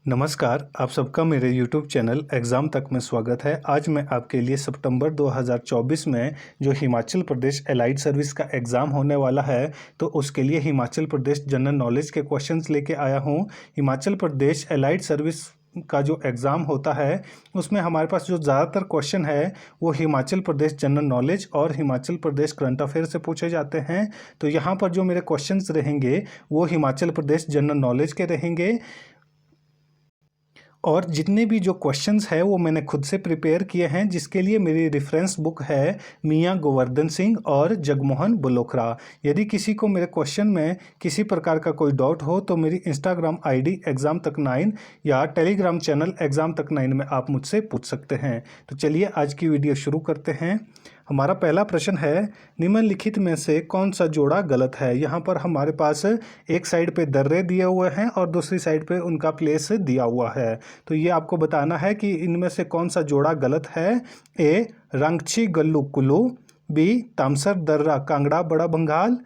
नमस्कार, आप सबका मेरे YouTube चैनल एग्ज़ाम तक में स्वागत है। आज मैं आपके लिए सितंबर 2024 में जो हिमाचल प्रदेश एलाइड सर्विस का एग्ज़ाम होने वाला है, तो उसके लिए हिमाचल प्रदेश जनरल नॉलेज के क्वेश्चंस लेके आया हूँ। हिमाचल प्रदेश एलाइड सर्विस का जो एग्ज़ाम होता है, उसमें हमारे पास जो ज़्यादातर क्वेश्चन है वो हिमाचल प्रदेश जनरल नॉलेज और हिमाचल प्रदेश करंट अफेयर से पूछे जाते हैं। तो यहाँ पर जो मेरे क्वेश्चंस रहेंगे वो हिमाचल प्रदेश जनरल नॉलेज के रहेंगे और जितने भी जो क्वेश्चंस है वो मैंने खुद से प्रिपेयर किए हैं, जिसके लिए मेरी रेफरेंस बुक है मियां गोवर्धन सिंह और जगमोहन बलोखरा। यदि किसी को मेरे क्वेश्चन में किसी प्रकार का कोई डाउट हो तो मेरी इंस्टाग्राम आईडी एग्ज़ाम तक 9 या टेलीग्राम चैनल एग्ज़ाम तक 9 में आप मुझसे पूछ सकते हैं। तो चलिए आज की वीडियो शुरू करते हैं। हमारा पहला प्रश्न है, निम्नलिखित में से कौन सा जोड़ा गलत है। यहाँ पर हमारे पास एक साइड पे दर्रे दिए हुए हैं और दूसरी साइड पे उनका प्लेस दिया हुआ है। तो ये आपको बताना है कि इनमें से कौन सा जोड़ा गलत है। ए रंगछी गल्लू कुल्लू, बी तामसर दर्रा कांगड़ा बड़ा बंगाल,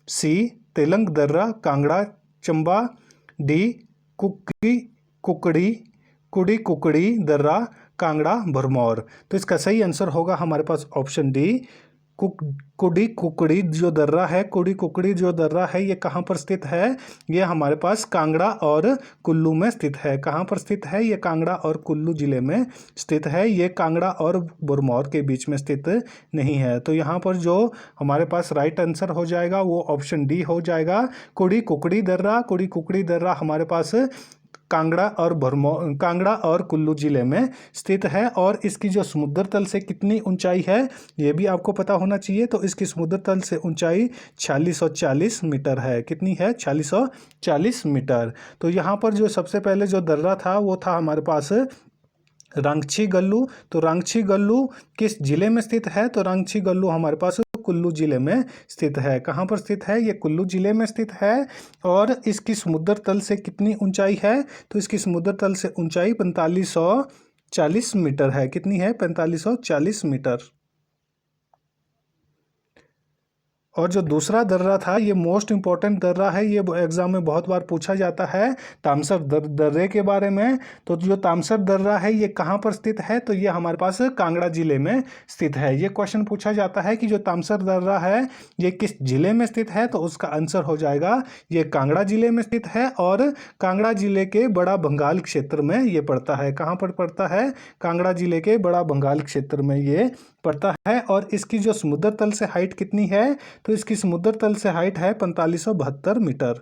सी तेलंग दर्रा कांगड़ा चंबा, डी कुकी कुकड़ी कुड़ी कुकड़ी दर्रा कांगड़ा भरमौर। तो इसका सही आंसर होगा हमारे पास ऑप्शन डी कुड़ी कुकड़ी जो दर्रा है, कुड़ी कुकड़ी जो दर्रा है, ये कहाँ पर स्थित है। ये हमारे पास कांगड़ा और कुल्लू में स्थित है। कहाँ पर स्थित है ये? कांगड़ा और कुल्लू जिले में स्थित है। ये कांगड़ा और भरमौर के बीच में स्थित नहीं है। तो यहाँ पर जो हमारे पास राइट आंसर हो जाएगा वो ऑप्शन डी हो जाएगा, कुड़ी कुकड़ी दर्रा। कुड़ी कुकड़ी दर्रा हमारे पास कांगड़ा और कुल्लू जिले में स्थित है। और इसकी जो समुद्र तल से कितनी ऊंचाई है ये भी आपको पता होना चाहिए। तो इसकी समुद्र तल से ऊंचाई 4640 मीटर है। कितनी है? 4640 मीटर। तो यहाँ पर जो सबसे पहले जो दर्रा था वो था हमारे पास रंगछी गल्लू। तो रंगछी गल्लू किस जिले में स्थित है? तो रंगछी गल्लू हमारे पास कुल्लू जिले में स्थित है। कहाँ पर स्थित है? ये कुल्लू जिले में स्थित है। और इसकी समुद्र तल से कितनी ऊंचाई है? तो इसकी समुद्र तल से ऊंचाई 4540 मीटर है। कितनी है? 4540 मीटर। और जो दूसरा दर्रा था ये मोस्ट इंपॉर्टेंट दर्रा है, ये एग्जाम में बहुत बार पूछा जाता है तामसर दर्रे के बारे में। तो जो तामसर दर्रा है ये कहाँ पर स्थित है? तो ये हमारे पास कांगड़ा जिले में स्थित है। ये क्वेश्चन पूछा जाता है कि जो तामसर दर्रा है ये किस जिले में स्थित है, तो उसका आंसर हो जाएगा ये कांगड़ा जिले में स्थित है। और कांगड़ा जिले के बड़ा बंगाल क्षेत्र में ये पड़ता है। कहाँ पर पड़ता है? कांगड़ा जिले के बड़ा बंगाल क्षेत्र में ये पड़ता है। और इसकी जो समुद्र तल से हाइट कितनी है? तो इसकी समुद्र तल से हाइट है 4572 मीटर।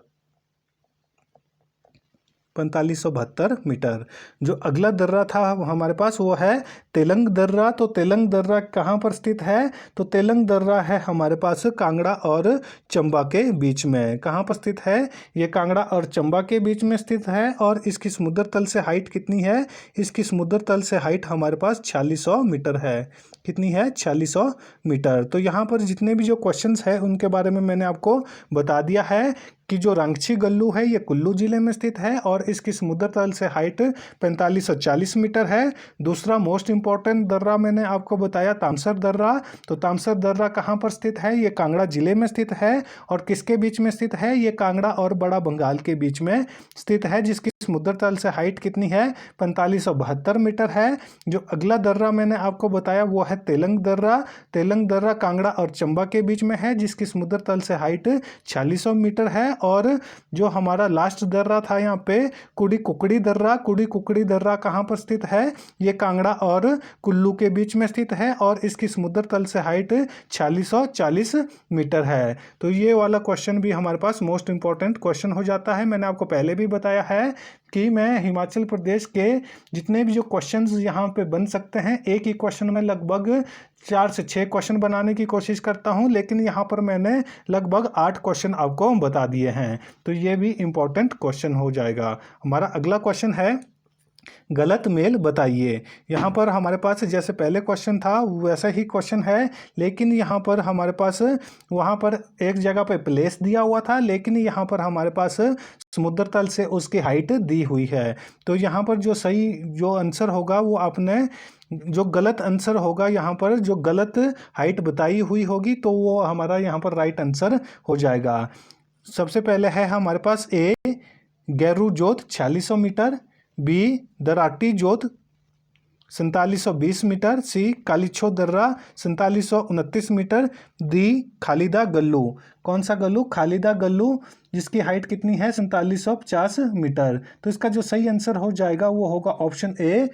4572 मीटर। जो अगला दर्रा था हमारे पास वो है तेलंग दर्रा। तो तेलंग दर्रा कहाँ पर स्थित है? तो तेलंग दर्रा है हमारे पास कांगड़ा और चंबा के बीच में। कहाँ पर स्थित है? ये कांगड़ा और चंबा के बीच में स्थित है। और इसकी समुद्र तल से हाइट कितनी है? इसकी समुद्र तल से हाइट हमारे पास 4600 मीटर है। कितनी है? 4600 मीटर। तो यहाँ पर जितने भी जो क्वेश्चंस है उनके बारे में मैंने आपको बता दिया है कि जो रंगछी गल्लू है ये कुल्लू जिले में स्थित है और इसकी समुद्र तल से हाइट 4540 मीटर है। दूसरा मोस्ट इंपॉर्टेंट दर्रा मैंने आपको बताया तामसर दर्रा। तो तामसर दर्रा कहाँ पर स्थित है? ये कांगड़ा जिले में स्थित है। और किसके बीच में स्थित है? ये कांगड़ा और बड़ा बंगाल के बीच में स्थित है, जिसकी समुद्र तल से हाइट कितनी है? 4572 मीटर है। जो अगला दर्रा मैंने आपको बताया वो है तेलंग दर्रा। तेलंग दर्रा कांगड़ा और चंबा के बीच में है, जिसकी समुद्र तल से हाइट 4600 मीटर है। और जो हमारा लास्ट दर्रा था यहाँ पे कुड़ी कुकड़ी दर्रा। कुड़ी कुकड़ी दर्रा कहाँ पर स्थित है? ये कांगड़ा और कुल्लू के बीच में स्थित है और इसकी समुद्र तल से हाइट 4640 मीटर है। तो ये वाला क्वेश्चन भी हमारे पास मोस्ट इंपॉर्टेंट क्वेश्चन हो जाता है। मैंने आपको पहले भी बताया है कि मैं हिमाचल प्रदेश के जितने भी जो क्वेश्चंस यहाँ पे बन सकते हैं, एक ही क्वेश्चन में लगभग 4 से 6 क्वेश्चन बनाने की कोशिश करता हूँ, लेकिन यहाँ पर मैंने लगभग 8 क्वेश्चन आपको बता दिए हैं। तो ये भी इम्पोर्टेंट क्वेश्चन हो जाएगा। हमारा अगला क्वेश्चन है, गलत मेल बताइए। यहाँ पर हमारे पास जैसे पहले क्वेश्चन था वैसा ही क्वेश्चन है, लेकिन यहाँ पर हमारे पास वहाँ पर एक जगह पे प्लेस दिया हुआ था, लेकिन यहाँ पर हमारे पास समुद्र तल से उसकी हाइट दी हुई है। तो यहाँ पर जो सही जो आंसर होगा वो आपने जो गलत आंसर होगा, यहाँ पर जो गलत हाइट बताई हुई होगी तो वो हमारा यहाँ पर राइट आंसर हो जाएगा। सबसे पहले है हमारे पास ए गैरू जोत 4600 मीटर, बी दराटी जोत 4720 मीटर, सी कालीछो दर्रा 4729 मीटर, डी खालिदा गल्लू। कौन सा गल्लू? खालिदा गल्लू, जिसकी हाइट कितनी है? 4750 मीटर। तो इसका जो सही आंसर हो जाएगा वो होगा ऑप्शन ए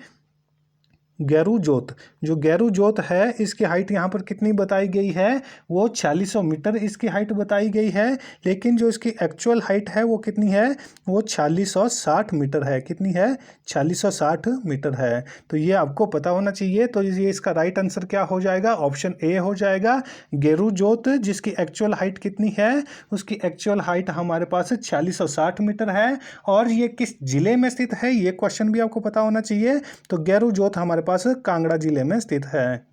गैरू जोत। जो गैरू जोत है इसकी हाइट यहाँ पर कितनी बताई गई है? वो 4600 मीटर इसकी हाइट बताई गई है, लेकिन जो इसकी एक्चुअल हाइट है वो कितनी है? वो 4660 मीटर है। कितनी है? 4660 मीटर है। तो ये आपको पता होना चाहिए। तो ये इसका राइट आंसर क्या हो जाएगा? ऑप्शन ए हो जाएगा गैरू जोत। जिसकी एक्चुअल हाइट कितनी है? उसकी एक्चुअल हाइट हमारे पास 4660 मीटर है। और ये किस जिले में स्थित है ये क्वेश्चन भी आपको पता होना चाहिए। तो गैरू जोत हमारे पास कांगड़ा जिले में स्थित है।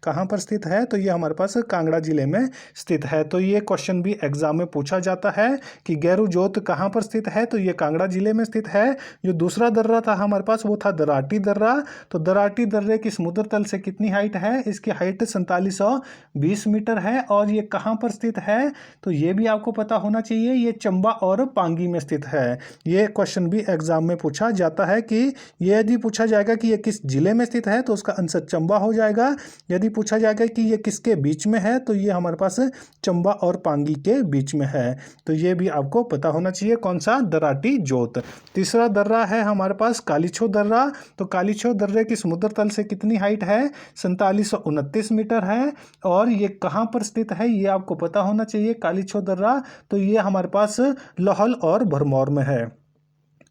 कहाँ पर स्थित है? तो ये हमारे पास कांगड़ा जिले में स्थित है। तो ये क्वेश्चन भी एग्जाम में पूछा जाता है कि गैरू जोत कहाँ पर स्थित है? तो ये कांगड़ा जिले में स्थित है। जो दूसरा दर्रा था हमारे पास वो था दराटी दर्रा। तो दराटी दर्रे की समुद्र तल से कितनी हाइट है? इसकी हाइट 4720 मीटर है। और ये कहाँ पर स्थित है? तो ये भी आपको पता होना चाहिए। ये चंबा और पांगी में स्थित है। ये क्वेश्चन भी एग्जाम में पूछा जाता है कि ये यदि पूछा जाएगा कि ये किस जिले में स्थित है तो उसका आंसर चंबा हो जाएगा। यदि पूछा जाएगा कि ये किसके बीच में है तो ये हमारे पास चंबा और पांगी के बीच में है। तो ये भी आपको पता होना चाहिए। कौन सा? दराटी जोत। तीसरा दर्रा है हमारे पास कालीछो दर्रा। तो कालीछो दर्रे की समुद्र तल से कितनी हाइट है? 4729 मीटर है। और ये कहाँ पर स्थित है ये आपको पता होना चाहिए। कालीछो दर्रा तो ये हमारे पास लाहौल और भरमौर में है।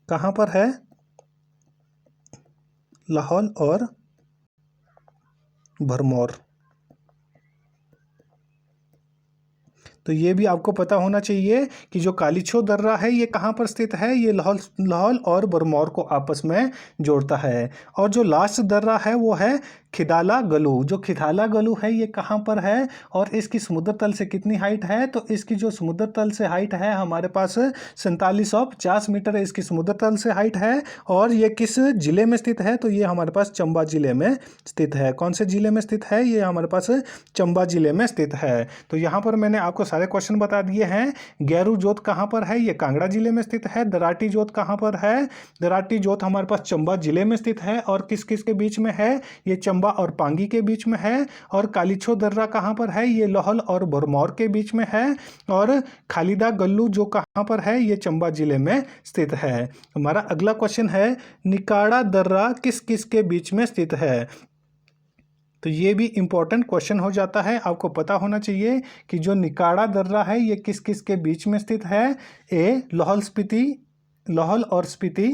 कहाँ पर है? लाहौल और भरमौर। तो ये भी आपको पता होना चाहिए कि जो कालीछो दर्रा है ये कहाँ पर स्थित है? ये लाहौल और भरमौर को आपस में जोड़ता है। और जो लास्ट दर्रा है वो है खिदाला गलू। जो खिदाला गलू है ये कहाँ पर है और इसकी समुद्र तल से कितनी हाइट है? तो इसकी जो समुद्र तल से हाइट है हमारे पास 4750 मीटर है इसकी समुद्र तल से हाइट है। और ये किस जिले में स्थित है? तो ये हमारे पास चंबा जिले में स्थित है। कौन से जिले में स्थित है? ये हमारे पास चंबा जिले में स्थित है। तो यहाँ पर मैंने आपको सारे क्वेश्चन बता दिए हैं। गैरू जोत कहाँ पर है? ये कांगड़ा जिले में स्थित है। दराटी जोत कहाँ पर है? दराटी जोत हमारे पास चंबा जिले में स्थित है। और किस किस के बीच में है? ये चंबा और पांगी के बीच में है। और कालीछो दर्रा कहाँ पर है? ये लाहौल और भरमौर के बीच में है। और खालिदा गल्लू जो कहाँ पर है? ये चंबा जिले में स्थित है। हमारा अगला क्वेश्चन है निकाड़ा दर्रा किस किस के बीच में स्थित है? तो ये भी इंपॉर्टेंट क्वेश्चन हो जाता है। आपको पता होना चाहिए कि जो निकाड़ा दर्रा है ये किस किस के बीच में स्थित है। ए लाहौल और स्पीति,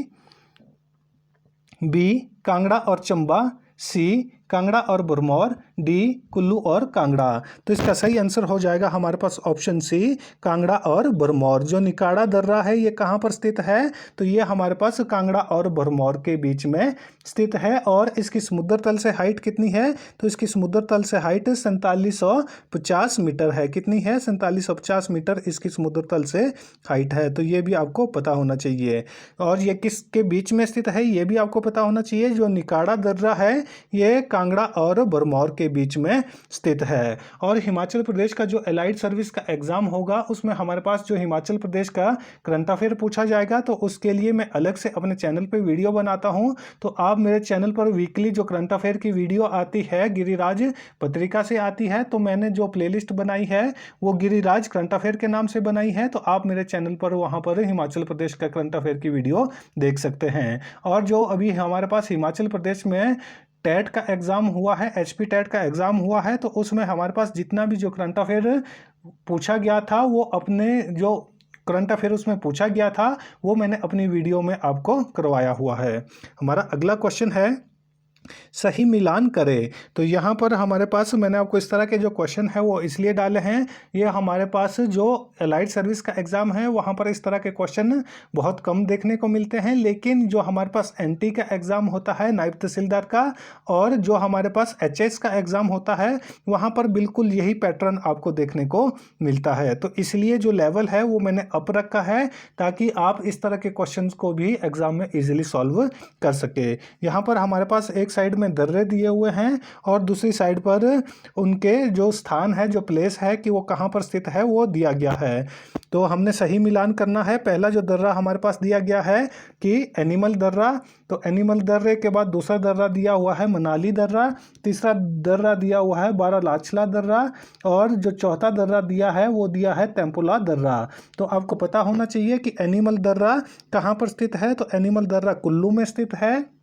बी कांगड़ा और चंबा, सी कांगड़ा और भरमौर, डी कुल्लू और कांगड़ा। तो इसका सही आंसर हो जाएगा हमारे पास ऑप्शन सी कांगड़ा और भरमौर। जो निकाड़ा दर्रा है ये कहाँ पर स्थित है? तो ये हमारे पास कांगड़ा और भरमौर के बीच में स्थित है। और इसकी समुद्र तल से हाइट कितनी है? तो इसकी समुद्र तल से हाइट 4750 मीटर है। कितनी है? 4750 मीटर इसकी समुद्र तल से हाइट है। तो ये भी आपको पता होना चाहिए। और ये किसके बीच में स्थित है ये भी आपको पता होना चाहिए। जो निकाड़ा दर्रा है ये कांगड़ा और भरमौर के बीच में स्थित है। और हिमाचल प्रदेश का जो एलाइड सर्विस का एग्जाम होगा उसमें हमारे पास जो हिमाचल प्रदेश का करंट अफेयर पूछा जाएगा। तो उसके लिए मैं अलग से अपने चैनल पे वीडियो बनाता हूं। तो आप मेरे चैनल पर वीकली जो करंट अफेयर की वीडियो आती है गिरिराज पत्रिका से आती है। तो मैंने जो प्लेलिस्ट बनाई है वो गिरिराज करंट अफेयर के नाम से बनाई है। तो आप मेरे चैनल पर वहां पर हिमाचल प्रदेश का करंट अफेयर की वीडियो देख सकते हैं। और जो अभी हमारे पास हिमाचल प्रदेश में टेट का एग्जाम हुआ है, एचपी टेट का एग्जाम हुआ है, तो उसमें हमारे पास जितना भी जो करंट अफेयर पूछा गया था वो अपने जो करंट अफेयर उसमें पूछा गया था वो मैंने अपनी वीडियो में आपको करवाया हुआ है। हमारा अगला क्वेश्चन है सही मिलान करें। तो यहाँ पर हमारे पास मैंने आपको इस तरह के जो क्वेश्चन है वो इसलिए डाले हैं। ये हमारे पास जो एलाइड सर्विस का एग्जाम है वहाँ पर इस तरह के क्वेश्चन बहुत कम देखने को मिलते हैं। लेकिन जो हमारे पास एनटी का एग्जाम होता है नायब तहसीलदार का और जो हमारे पास एचएस का एग्जाम होता है वहाँ पर बिल्कुल यही पैटर्न आपको देखने को मिलता है। तो इसलिए जो लेवल है वो मैंने अप रखा है ताकि आप इस तरह के क्वेश्चंस को भी एग्जाम में इजीली सॉल्व कर सके। यहाँ पर हमारे पास एक साइड में दर्रे दिए हुए हैं और दूसरी साइड पर उनके जो स्थान है, जो प्लेस है कि वो कहाँ पर स्थित है, वो दिया गया है। तो हमने सही मिलान करना है। पहला जो दर्रा हमारे पास दिया गया है कि एनिमल दर्रा, तो एनिमल दर्रे के बाद दूसरा दर्रा दिया हुआ है मनाली दर्रा, तीसरा दर्रा दिया हुआ है बारालाचला दर्रा और जो चौथा दर्रा दिया है वो दिया है तेंपुला दर्रा। तो आपको पता होना चाहिए कि एनिमल दर्रा कहाँ पर स्थित है, तो एनिमल दर्रा कुल्लू में स्थित है।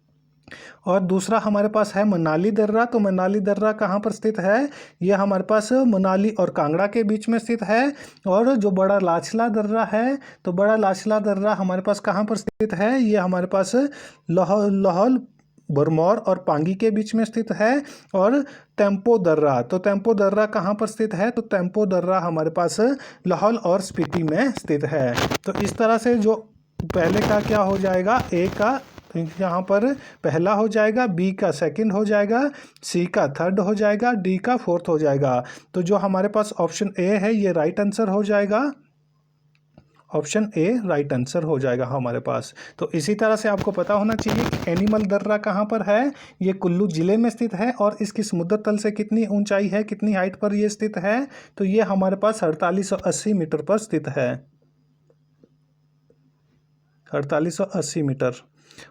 और दूसरा हमारे पास है मनाली दर्रा, तो मनाली दर्रा कहाँ पर स्थित है, ये हमारे पास मनाली और कांगड़ा के बीच में स्थित है। और जो बड़ा लाचला दर्रा है, तो बड़ा लाचला दर्रा हमारे पास कहाँ पर स्थित है, ये हमारे पास लाहौल भरमौर और पांगी के बीच में स्थित है। और तेंपो दर्रा, तो तेंपो दर्रा कहाँ पर स्थित है, तो तेंपो दर्रा हमारे पास लाहौल और स्पीति में स्थित है। तो इस तरह से जो पहले का क्या हो जाएगा, ए का यहाँ पर पहला हो जाएगा, बी का सेकंड हो जाएगा, सी का थर्ड हो जाएगा, डी का फोर्थ हो जाएगा। तो जो हमारे पास ऑप्शन ए है ये राइट आंसर हो जाएगा। ऑप्शन ए राइट आंसर हो जाएगा हमारे पास। तो इसी तरह से आपको पता होना चाहिए कि एनिमल दर्रा कहाँ पर है, ये कुल्लू जिले में स्थित है और इसकी समुद्र तल से कितनी ऊंचाई है, कितनी हाइट पर ये स्थित है, तो ये हमारे पास 4880 मीटर पर स्थित है, 4880 मीटर।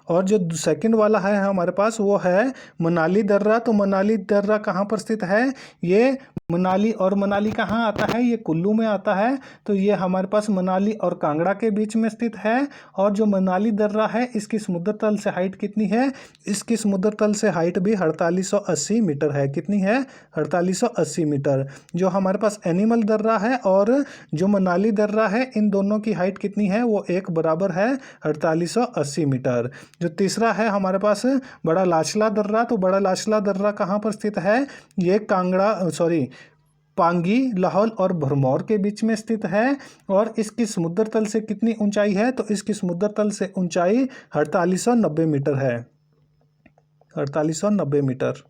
और जो सेकंड वाला है हमारे पास वो है मनाली दर्रा, तो मनाली दर्रा कहाँ पर स्थित है, ये मनाली और मनाली कहाँ आता है, ये कुल्लू में आता है। तो ये हमारे पास मनाली और कांगड़ा के बीच में स्थित है। और जो मनाली दर्रा है इसकी समुद्र तल से हाइट कितनी है, इसकी समुद्र तल से हाइट भी 4880 मीटर है। कितनी है, 4880 मीटर। जो हमारे पास एनिमल दर्रा है और जो मनाली दर्रा है इन दोनों की हाइट कितनी है, वो एक बराबर है, 4880 मीटर। जो तीसरा है हमारे पास बड़ा लाचला दर्रा, तो बड़ा लाचला दर्रा कहाँ पर स्थित है, ये पांगी, लाहौल और भरमौर के बीच में स्थित है। और इसकी समुद्र तल से कितनी ऊंचाई है, तो इसकी समुद्र तल से ऊंचाई 4890 मीटर है, 4890 मीटर।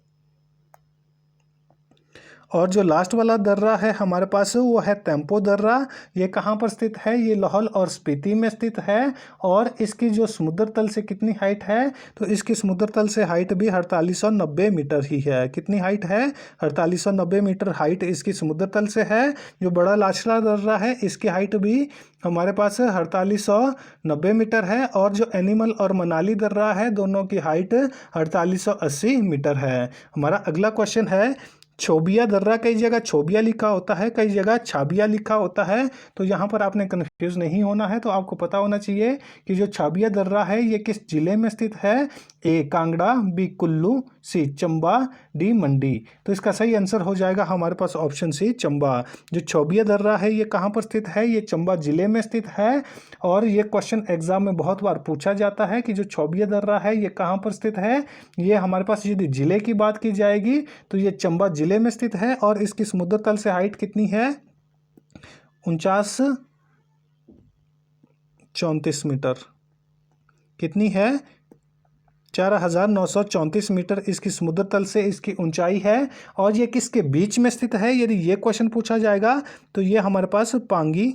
और जो लास्ट वाला दर्रा है हमारे पास वो है तेंपो दर्रा। ये कहाँ पर स्थित है, ये लाहौल और स्पीति में स्थित है। और इसकी जो समुद्र तल से कितनी हाइट है, तो इसकी समुद्र तल से हाइट भी 4890 मीटर ही है। कितनी हाइट है, 4890 मीटर हाइट इसकी समुद्र तल से है। जो बड़ा लाचला दर्रा है इसकी हाइट भी हमारे पास 4890 मीटर है। और जो एनिमल और मनाली दर्रा है दोनों की हाइट 4880 मीटर है। हमारा अगला क्वेश्चन है, छोबिया दर्रा कई जगह छोबिया लिखा होता है, कई जगह छाबिया लिखा होता है। तो यहाँ पर आपने कंफ्यूज नहीं होना है। तो आपको पता होना चाहिए कि जो छाबिया दर्रा है ये किस जिले में स्थित है, ए कांगड़ा, बी कुल्लू, सी चंबा, डी मंडी। तो इसका सही आंसर हो जाएगा हमारे पास ऑप्शन सी चंबा। जो छोबिया दर्रा है ये कहाँ पर स्थित है, ये चंबा जिले में स्थित है। और ये क्वेश्चन एग्जाम में बहुत बार पूछा जाता है कि जो छोबिया दर्रा है ये कहाँ पर स्थित है। ये हमारे पास यदि जिले की बात की जाएगी तो ये चंबा जिले में स्थित है। और इसकी समुद्र तल से हाइट कितनी है, 4934 मीटर। कितनी है, 4934 मीटर इसकी समुद्र तल से इसकी ऊंचाई है। और ये किसके बीच में स्थित है, यदि ये क्वेश्चन पूछा जाएगा तो ये हमारे पास पांगी,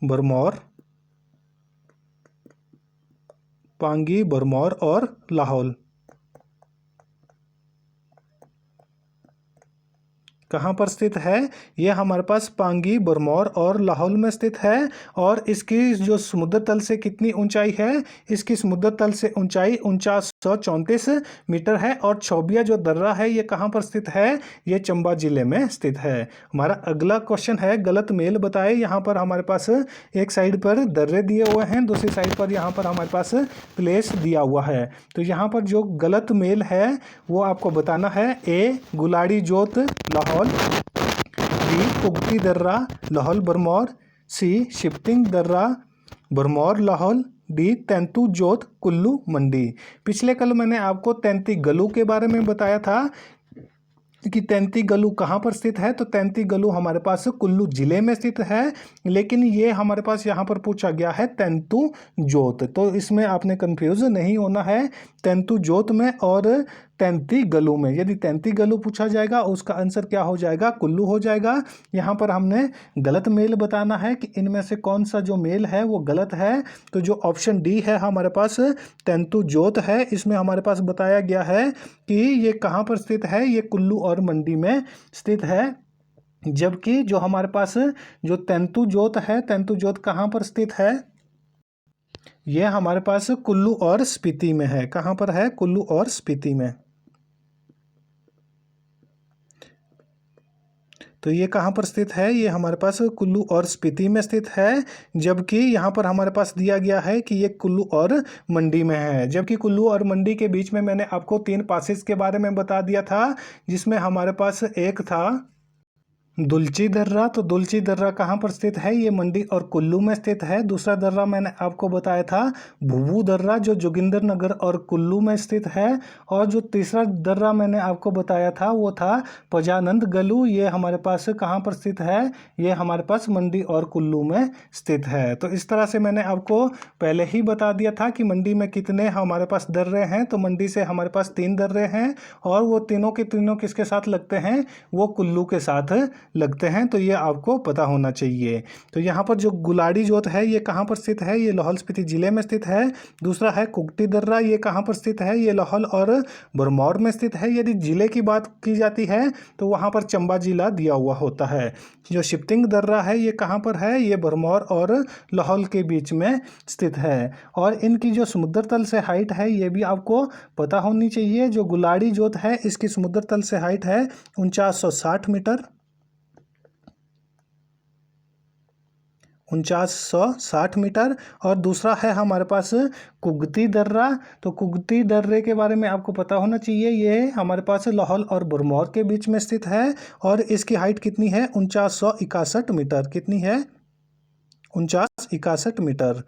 भरमौर, पांगी, भरमौर और लाहौल कहाँ पर स्थित है, ये हमारे पास पांगी, भरमौर और लाहौल में स्थित है। और इसकी जो समुद्र तल से कितनी ऊंचाई है, इसकी समुद्र तल से ऊंचाई 4934 मीटर है। और छोबिया जो दर्रा है ये कहाँ पर स्थित है, ये चंबा जिले में स्थित है। हमारा अगला क्वेश्चन है, गलत मेल बताए। यहाँ पर हमारे पास एक साइड पर दर्रे दिए हुए हैं, दूसरी साइड पर यहाँ पर हमारे पास प्लेस दिया हुआ है। तो यहाँ पर जो गलत मेल है वो आपको बताना है। ए गुलाड़ी जोत लाहौल, बी कुगती दर्रा लाहौल भरमौर, सी शिफ्टिंग दर्रा भरमौर लाहौल, डी तेंतु जोत कुल्लू मंडी। पिछले कल मैंने आपको तैंती गलू के बारे में बताया था कि तैंती गलू कहाँ पर स्थित है। तो तैंती गलू हमारे पास कुल्लू जिले में स्थित है। लेकिन ये हमारे पास यहाँ पर पूछा गया है तेंतु जोत, तो इसमें आपने कंफ्यूज नहीं होना है। तेंतु जोत में और तैंतीगलू में। यदि तैंतीगलू पूछा जाएगा उसका आंसर क्या हो जाएगा, कुल्लू हो जाएगा। यहाँ पर हमने गलत मेल बताना है कि इनमें से कौन सा जो मेल है वो गलत है। तो जो ऑप्शन डी है हमारे पास तेंतुजोत है, इसमें हमारे पास बताया गया है कि ये कहाँ पर स्थित है, ये कुल्लू और मंडी में स्थित है। जबकि जो हमारे पास जो तेंतुजोत है, तेंतुजोत कहाँ पर स्थित है, ये हमारे पास कुल्लू और स्पीति में है। कहाँ पर है, कुल्लू और स्पीति में। तो ये कहाँ पर स्थित है, ये हमारे पास कुल्लू और स्पीति में स्थित है। जबकि यहाँ पर हमारे पास दिया गया है कि ये कुल्लू और मंडी में है। जबकि कुल्लू और मंडी के बीच में मैंने आपको 3 पासेस के बारे में बता दिया था, जिसमें हमारे पास एक था दुलची दर्रा। तो दुलची दर्रा कहाँ पर स्थित है, ये मंडी और कुल्लू में स्थित है। दूसरा दर्रा मैंने आपको बताया था भुभू दर्रा, जो जोगिंदरनगर और कुल्लू में स्थित है। और जो तीसरा दर्रा मैंने आपको बताया था वो था पजानंद गलू, ये हमारे पास कहाँ पर स्थित है, ये हमारे पास मंडी और कुल्लू में स्थित है। तो इस तरह से मैंने आपको पहले ही बता दिया था कि मंडी में कितने हमारे पास दर्रे हैं। तो मंडी से हमारे पास 3 दर्रे हैं और वो तीनों के तीनों किसके साथ लगते हैं, वो कुल्लू के साथ लगते हैं। तो ये आपको पता होना चाहिए। तो यहाँ पर जो गुलाड़ी जोत है ये कहाँ पर स्थित है, ये लाहौल स्पीति जिले में स्थित है। दूसरा है कुगटी दर्रा, ये कहाँ पर स्थित है, ये लाहौल और भरमौर में स्थित है। यदि जिले की बात की जाती है तो वहाँ पर चंबा जिला दिया हुआ होता है। जो शिप्तिंग दर्रा है ये कहाँ पर है, ये भरमौर और लाहौल के बीच में स्थित है। और इनकी जो समुद्र तल से हाइट है ये भी आपको पता होनी चाहिए। जो गुलाड़ी जोत है इसकी समुद्र तल से हाइट है 4960 मीटर, 4960 मीटर। और दूसरा है हमारे पास कुगती दर्रा। तो कुगती दर्रे के बारे में आपको पता होना चाहिए, ये हमारे पास लाहौल और भरमौर के बीच में स्थित है। और इसकी हाइट कितनी है, 4961 मीटर। कितनी है, 4961 मीटर।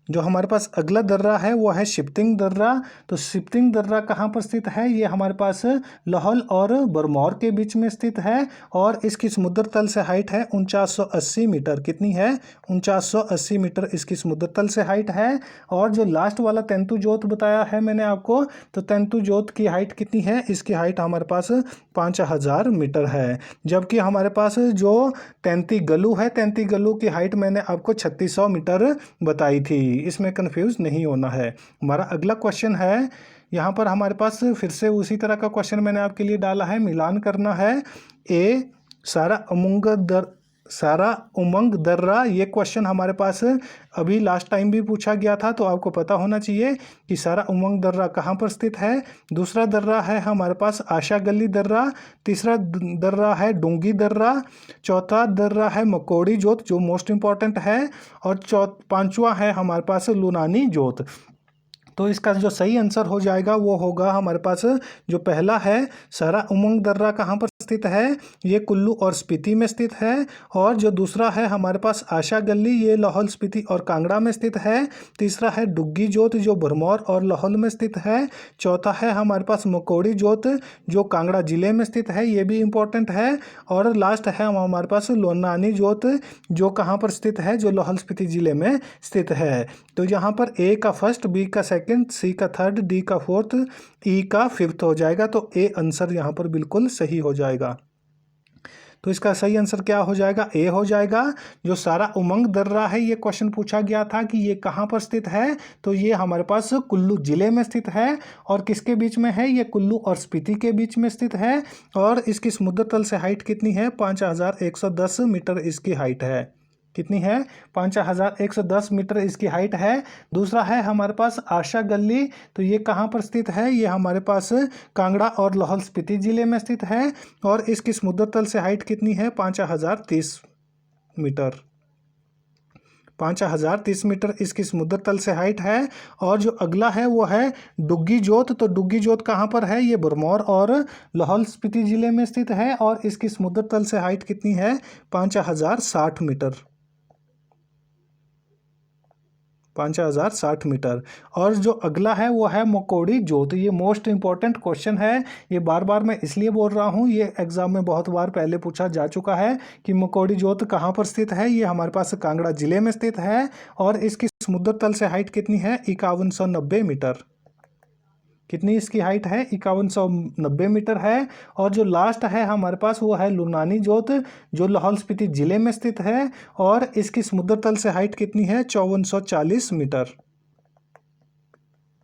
जो हमारे पास अगला दर्रा है वो है शिप्तिंग दर्रा। तो शिप्तिंग दर्रा कहाँ पर स्थित है, ये हमारे पास लाहौल और भरमौर के बीच में स्थित है। और इसकी समुद्र तल से हाइट है 4980 मीटर। कितनी है, 4980 मीटर इसकी समुद्र तल से हाइट है। और जो लास्ट वाला तेंतुजोत बताया है मैंने आपको, तो तेंतुजोत की हाइट कितनी है, इसकी हाइट हमारे पास 5000 मीटर है। जबकि हमारे पास जो तैंतीगलू है, तैंतीगलू की हाइट मैंने आपको 3600 मीटर बताई थी। इसमें कंफ्यूज नहीं होना है। हमारा अगला क्वेश्चन है, यहाँ पर हमारे पास फिर से उसी तरह का क्वेश्चन मैंने आपके लिए डाला है, मिलान करना है। ए सारा उमंग दर्रा, ये क्वेश्चन हमारे पास अभी लास्ट टाइम भी पूछा गया था, तो आपको पता होना चाहिए कि सारा उमंग दर्रा कहाँ पर स्थित है। दूसरा दर्रा है हमारे पास आशा गली दर्रा। तीसरा दर्रा है डूंगी दर्रा। चौथा दर्रा है मकोड़ी जोत, जो मोस्ट इंपॉर्टेंट है। और पांचवा है हमारे पास लुनानी जोत। तो इसका जो सही आंसर हो जाएगा वो होगा हमारे पास जो पहला है, सारा उमंग दर्रा कहाँ पर स्थित है, ये कुल्लू और स्पीति में स्थित है। और जो दूसरा है हमारे पास आशा गली, ये लाहौल स्पीति और कांगड़ा में स्थित है। तीसरा है डुग्गी जोत, जो भरमौर और लाहौल में स्थित है। चौथा है हमारे पास मकोड़ी जोत, जो कांगड़ा जिले में स्थित है, ये भी इंपॉर्टेंट है। और लास्ट है हमारे पास लोनानी जोत, जो कहाँ पर स्थित है, जो लाहौल स्पीति जिले में स्थित है। तो यहाँ पर ए का फर्स्ट, बी का सेकंड, सी का थर्ड, डी का फोर्थ, ई का फिफ्थ हो जाएगा। तो ए आंसर यहाँ पर बिल्कुल सही हो जाएगा। तो इसका सही आंसर क्या हो जाएगा, ए हो जाएगा। जो सारा उमंग दर्रा है, ये क्वेश्चन पूछा गया था कि ये कहाँ पर स्थित है, तो ये हमारे पास कुल्लू जिले में स्थित है। और किसके बीच में है, ये कुल्लू और स्पीति के बीच में स्थित है। और इसकी समुद्र तल से हाइट कितनी है, 5110 मीटर इसकी हाइट है। कितनी है, 5110 मीटर इसकी हाइट है। दूसरा है हमारे पास आशा गली, तो ये कहाँ पर स्थित है, ये हमारे पास कांगड़ा और लाहौल स्पीति जिले में स्थित है। और इसकी समुद्र तल से हाइट कितनी है, 5030 मीटर। 5030 मीटर इसकी समुद्र तल से हाइट है। और जो अगला है वो है डुग्गी जोत। तो डुग्गी जोत कहाँ पर है, ये भरमौर और लाहौल स्पीति जिले में स्थित है। और इसकी समुद्र तल से हाइट कितनी है, 5060 मीटर। 5060 मीटर। और जो अगला है वो है मकोड़ी जोत। ये मोस्ट इंपॉर्टेंट क्वेश्चन है, ये बार बार मैं इसलिए बोल रहा हूँ, ये एग्जाम में बहुत बार पहले पूछा जा चुका है कि मकोड़ी जोत कहाँ पर स्थित है। ये हमारे पास कांगड़ा जिले में स्थित है। और इसकी समुद्र तल से हाइट कितनी है, 5190 मीटर। कितनी इसकी हाइट है? 5190 मीटर है। और जो लास्ट है हमारे पास वो है लुनानी जोत, जो लाहौल स्पीति जिले में स्थित है, और इसकी समुद्र तल से हाइट कितनी है? 5440 मीटर।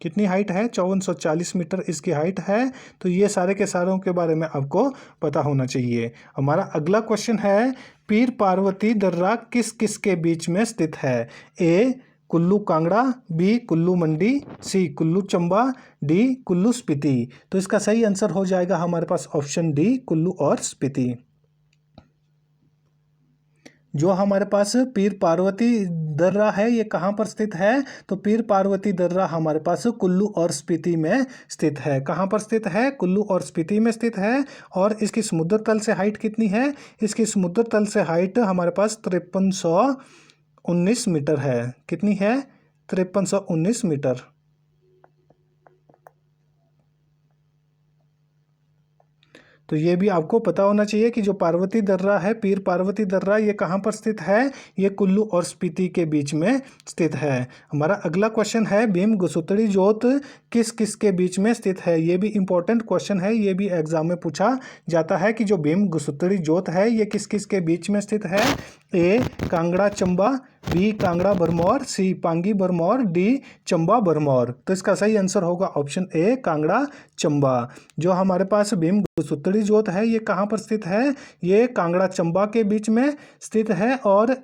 कितनी हाइट है? 5440 मीटर इसकी हाइट है। तो ये सारे के सारों के बारे में आपको पता होना चाहिए। हमारा अगला क्वेश्चन है, पीर पार्वती दर्रा किस किस के बीच में स्थित है? ए कुल्लू कांगड़ा, बी कुल्लू मंडी, सी कुल्लू चंबा, डी कुल्लू स्पीति। तो इसका सही आंसर हो जाएगा हमारे पास ऑप्शन डी, कुल्लू और स्पीति। जो हमारे पास पीर पार्वती दर्रा है ये कहाँ पर स्थित है? तो पीर पार्वती दर्रा हमारे पास कुल्लू और स्पीति में स्थित है। कहाँ पर स्थित है? कुल्लू और स्पीति में स्थित है। और इसकी समुद्र तल से हाइट कितनी है? इसकी समुद्र तल से हाइट हमारे पास 5319 मीटर है। कितनी है? 5319 मीटर। तो ये भी आपको पता होना चाहिए कि जो पार्वती दर्रा है, पीर पार्वती दर्रा, ये कहाँ पर स्थित है? ये कुल्लू और स्पीति के बीच में स्थित है। हमारा अगला क्वेश्चन है, भीम गुसुतड़ी जोत किस किस के बीच में स्थित है? ये भी इंपॉर्टेंट क्वेश्चन है, ये भी एग्जाम में पूछा जाता है कि जो भीम गुसुतड़ी जोत है ये किस किस के बीच में स्थित है? ए कांगड़ा चंबा, बी कांगड़ा भरमौर, सी पांगी भरमौर, डी चंबा भरमौर। तो इसका सही आंसर होगा ऑप्शन ए, कांगड़ा चंबा। जो हमारे पास भीम गुसुतड़ी जोत है ये कहाँ पर स्थित है? ये कांगड़ा चंबा के बीच में स्थित है। और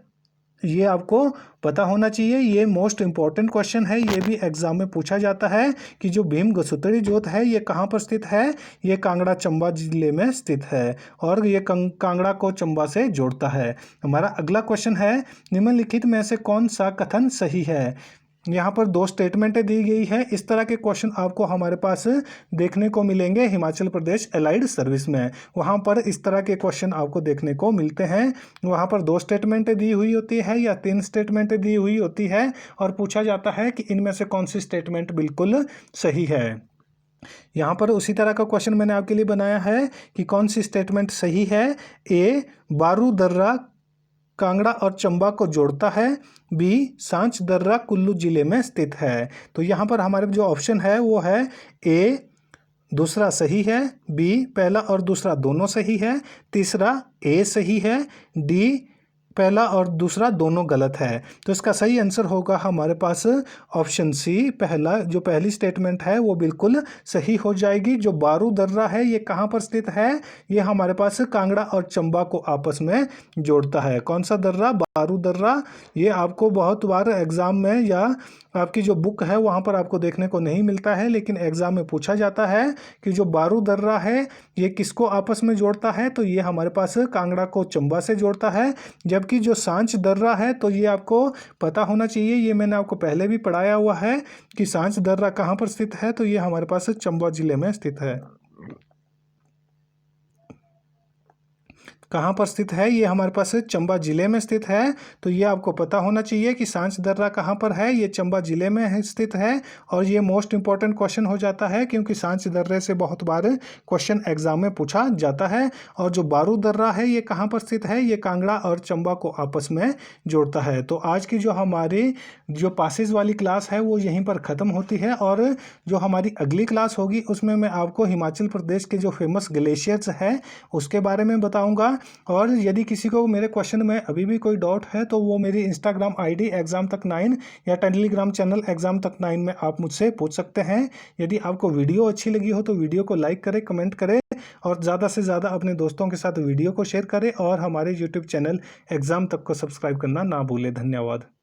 ये आपको पता होना चाहिए, ये मोस्ट इंपॉर्टेंट क्वेश्चन है, ये भी एग्जाम में पूछा जाता है कि जो भीम गुसुतड़ी जोत है ये कहाँ पर स्थित है? ये कांगड़ा चंबा जिले में स्थित है और ये कांगड़ा को चंबा से जोड़ता है। हमारा अगला क्वेश्चन है, निम्नलिखित में से कौन सा कथन सही है? यहाँ पर दो स्टेटमेंटें दी गई है। इस तरह के क्वेश्चन आपको हमारे पास देखने को मिलेंगे हिमाचल प्रदेश एलाइड सर्विस में। वहाँ पर इस तरह के क्वेश्चन आपको देखने को मिलते हैं। वहाँ पर दो स्टेटमेंटें दी हुई होती है या तीन स्टेटमेंटें दी हुई होती है और पूछा जाता है कि इनमें से कौन सी स्टेटमेंट बिल्कुल सही है। यहाँ पर उसी तरह का क्वेश्चन मैंने आपके लिए बनाया है कि कौन सी स्टेटमेंट सही है। ए बारू दर्रा कांगड़ा और चंबा को जोड़ता है, बी सांच दर्रा कुल्लू जिले में स्थित है। तो यहाँ पर हमारे जो ऑप्शन है वो है ए दूसरा सही है, बी पहला और दूसरा दोनों सही है, तीसरा ए सही है, डी पहला और दूसरा दोनों गलत है। तो इसका सही आंसर होगा हमारे पास ऑप्शन सी, पहला। जो पहली स्टेटमेंट है वो बिल्कुल सही हो जाएगी। जो बारू दर्रा है ये कहाँ पर स्थित है? ये हमारे पास कांगड़ा और चंबा को आपस में जोड़ता है। कौन सा दर्रा? बारू दर्रा। ये आपको बहुत बार एग्जाम में या आपकी जो बुक है वहाँ पर आपको देखने को नहीं मिलता है, लेकिन एग्जाम में पूछा जाता है कि जो बारू दर्रा है ये किसको आपस में जोड़ता है? तो ये हमारे पास कांगड़ा को चंबा से जोड़ता है। जबकि जो सांच दर्रा है तो ये आपको पता होना चाहिए, ये मैंने आपको पहले भी पढ़ाया हुआ है कि सांच दर्रा कहाँ पर स्थित है। तो ये हमारे पास चंबा जिले में स्थित है। कहाँ पर स्थित है? ये हमारे पास चंबा जिले में स्थित है। तो ये आपको पता होना चाहिए कि सांच दर्रा कहाँ पर है। ये चंबा जिले में स्थित है और ये मोस्ट इंपॉर्टेंट क्वेश्चन हो जाता है क्योंकि सांच दर्रे से बहुत बार क्वेश्चन एग्जाम में पूछा जाता है। और जो बारू दर्रा है ये कहाँ पर स्थित है? ये कांगड़ा और चंबा को आपस में जोड़ता है। तो आज की जो हमारी जो पासिस वाली क्लास है वो यहीं पर ख़त्म होती है और जो हमारी अगली क्लास होगी उसमें मैं आपको हिमाचल प्रदेश के जो फेमस ग्लेशियर्स हैं उसके बारे में बताऊँगा। और यदि किसी को मेरे क्वेश्चन में अभी भी कोई डाउट है तो वो मेरी इंस्टाग्राम आईडी एग्जाम तक 9 या टेलीग्राम चैनल एग्जाम तक 9 में आप मुझसे पूछ सकते हैं। यदि आपको वीडियो अच्छी लगी हो तो वीडियो को लाइक करें, कमेंट करें और ज़्यादा से ज़्यादा अपने दोस्तों के साथ वीडियो को शेयर करें और हमारे यूट्यूब चैनल एग्जाम तक को सब्सक्राइब करना ना भूलें। धन्यवाद।